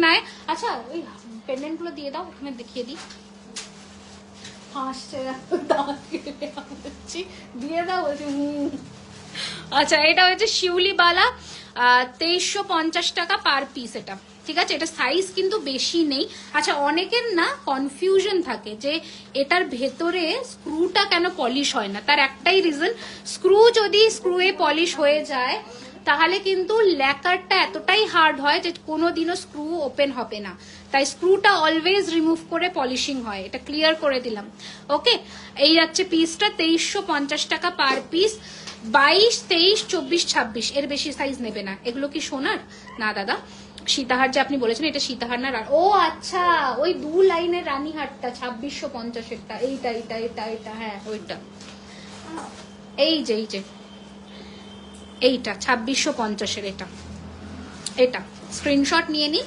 নাই। আচ্ছা ওই পেন্ডেন্ট গুলো দিয়ে দাও, ওখানে দেখিয়ে দিই। দিয়ে দাও। আচ্ছা এটা হচ্ছে শিউলি বালা, 2350 টাকা পার পিস এটা, ঠিক আছে। এটা সাইজ কিন্তু বেশি নেই। আচ্ছা অনেকের না কনফিউশন থাকে যে এটার ভেতরে স্ক্রুটা কেন পলিশ হয় না, তার একটাই রিজন, যদি স্ক্রুয়ে পলিশ হয়ে যায় তাহলে কিন্তু ল্যাকারটা এতটাই হার্ড হয় যে কোনোদিনও স্ক্রু ওপেন হবে না, তাই স্ক্রুটা অলওয়েজ রিমুভ করে পলিশিং হয়, এটা ক্লিয়ার করে দিলাম। ওকে, এই যাচ্ছে পিসটা 2350 টাকা পার পিস। 22, 23, 24, 26 এর বেশি সাইজ নেবে না। এগুলো কি সোনার? না দাদা, সীতাহার যে আপনি বলেছেন এটা সীতাহার না। ও আচ্ছা, ওই 2 লাইনের রানীহারটা 2650-এরটা, এইটা এটা এটা এটা, হ্যাঁ ওইটা, এই যে এইটা 2650-এর, এটা স্ক্রিনশট নিয়ে নি।